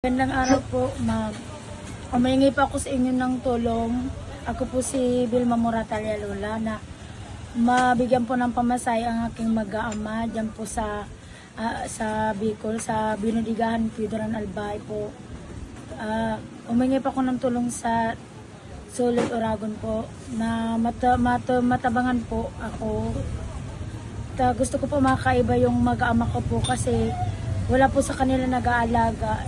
Magandang araw po, ma'am. Humingi po ako sa inyo ng tulong. Ako po si Vilma Moratalya Lola na mabigyan po ng pamasahe ang aking mag-aama dyan po sa Bicol, sa Binudigahan, Pidoran Albay po. Humingi po ako ng tulong sa Sulit Oragon po na matabangan po ako. Gusto ko po makaiba yung mag-aama ko po kasi wala po sa kanila nag-aalaga.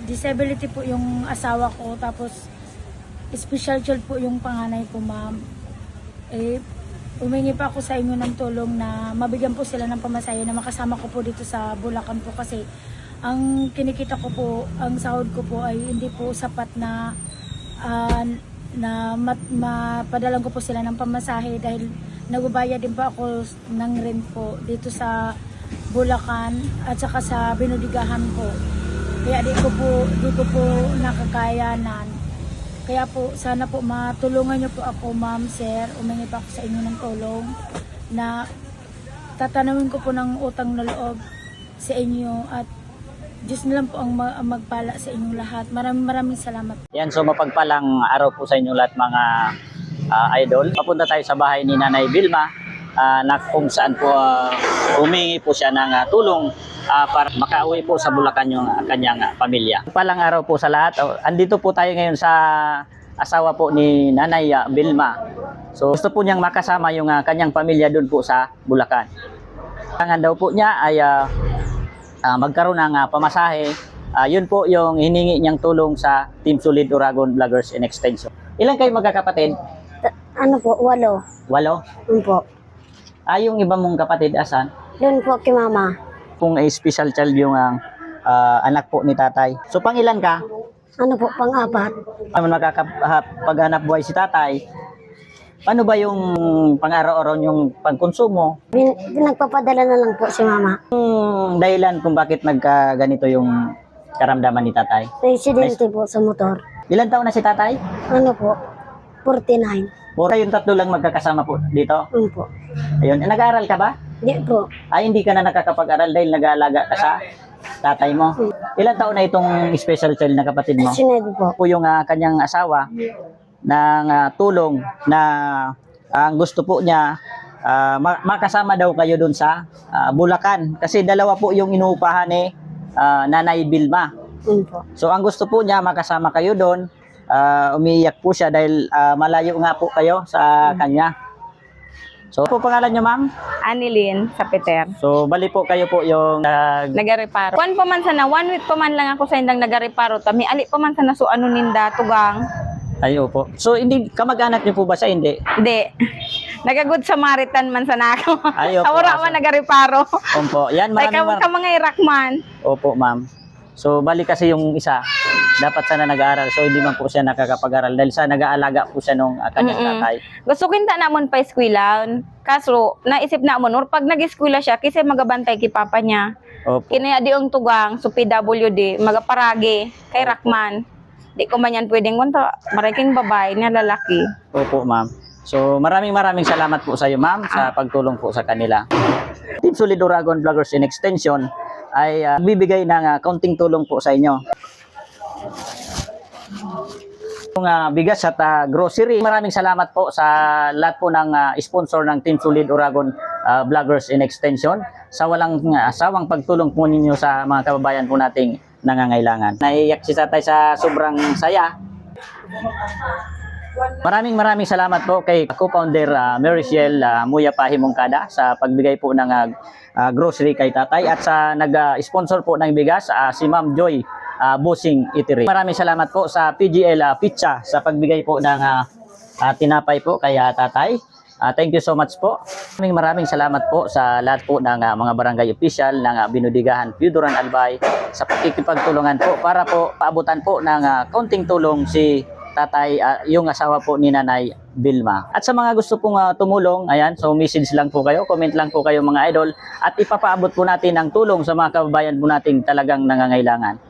Disability po yung asawa ko, tapos special child po yung panganay ko, ma'am. Humingi pa ako sa inyo ng tulong na mabigyan po sila ng pamasahe na makasama ko po dito sa Bulacan po kasi ang kinikita ko po, ang sahod ko po ay hindi po sapat na mapadalan ko po sila ng pamasahe dahil nagbabayad din po ako ng rent po dito sa Bulacan at saka sa Binudigahan po. Kaya di ko po nakakayanan. Kaya po sana po matulungan niyo po ako, ma'am, sir. Humingi pa ako sa inyo ng tulong na tatanawin ko po ng utang na loob sa inyo at Diyos na lang po ang magpala sa inyong lahat. Maraming salamat. Yan, so mapagpalang araw po sa inyo lahat mga idol. Papunta tayo sa bahay ni Nanay Vilma na kung saan po humingi po siya ng tulong para makauwi po sa Bulacan yung kanyang pamilya. Palang araw po sa lahat. Andito po tayo ngayon sa asawa po ni Nanay Vilma. So gusto po niyang makasama yung kanyang pamilya doon po sa Bulacan. Ang daw po niya ay magkaroon ng pamasahe. Yun po yung hiningi niyang tulong sa Team Sulit Oragon Vloggers and Extension. Ilan kayo magkakapatid? Ano po, 8. 8? Yun po. Yung iba mong kapatid asan? Doon po kay mama. Kung special child yung anak po ni tatay. So pangilan ka? Ano po, pang-4. Nakakapaghanap buhay si tatay. Paano ba yung pang-araw-araw yung pagkonsumo? Nagpapadala na lang po si mama. Dahilan kung bakit nagkaganito yung karamdaman ni tatay? Residente po sa motor. Ilan taon na si tatay? Ano po, 49. Kayong tatlo lang magkakasama po dito? Yun po. Ayun. Nag-aaral ka ba? Di po. Hindi ka na nakakapag-aral dahil nag-aalaga ka sa tatay mo. Ilan taon na itong special child na kapatid mo? Sinebe po. Po yung kanyang asawa ng tulong na ang gusto po niya makasama daw kayo dun sa Bulacan kasi dalawa po yung inuupahan ni Nanay Vilma. Yun po. So ang gusto po niya makasama kayo doon. Umiiyak po siya dahil malayo nga po kayo sa kanya. So po pangalan niyo, ma'am? Anilin sa Peter. So bali po kayo po yung Nagareparo. Kuan pa man sana, 1 week pa man lang ako sa indang nagareparo. Tami ali pa man sana so ano ninda tugang. Ayo po. So hindi kamag-anak niyo po ba siya? Hindi. Hindi. Nagagud Samaritan man sana ako. Ayo po. Awara man nagareparo. Opo. Yan, Ay ka mga Iraq man. Opo, ma'am. So bali kasi yung isa dapat sana nag-aaral. So hindi man po siya nakakapag-aral dahil sa nag-aalaga po siya nung kanyang tatay. Gusto kinta namon pa eskwela. Kaso naisip namon or pag nag-eskwela siya kasi magabantay kay papa niya. Opo. Kinaya di ang tugang so PWD magaparagi kay Rakman. Di ko man yan pwedeng kunta maraking babae na lalaki. Opo, ma'am. So maraming salamat po sa iyo, ma'am, sa pagtulong po sa kanila. Team Sulit Oragon Vloggers and Extension ay bibigay ng kaunting tulong po sa inyo. Yung bigas at grocery. Maraming salamat po sa lahat po ng sponsor ng Team Sulit Oragon Vloggers and Extension sa walang asawang pagtulong po ninyo sa mga kababayan po nating nangangailangan. Naiiyak si tatay sa sobrang saya. Maraming salamat po kay co-founder Mericiel Muya Pahimongkada sa pagbigay po ng grocery kay tatay at sa nag-sponsor po ng bigas si Ma'am Joy Busing Eatery. Maraming salamat po sa PGL Pizza sa pagbigay po ng tinapay po kay tatay. Thank you so much po. Maraming salamat po sa lahat po ng mga barangay official ng Binudigahan, Pidoran Albay sa pakikipagtulungan po para po paabutan po ng kaunting tulong si tatay, yung asawa po ni Nanay Vilma. At sa mga gusto pong tumulong, ayan, so message lang po kayo, comment lang po kayo mga idol at ipapaabot po natin ang tulong sa mga kababayan po nating talagang nangangailangan.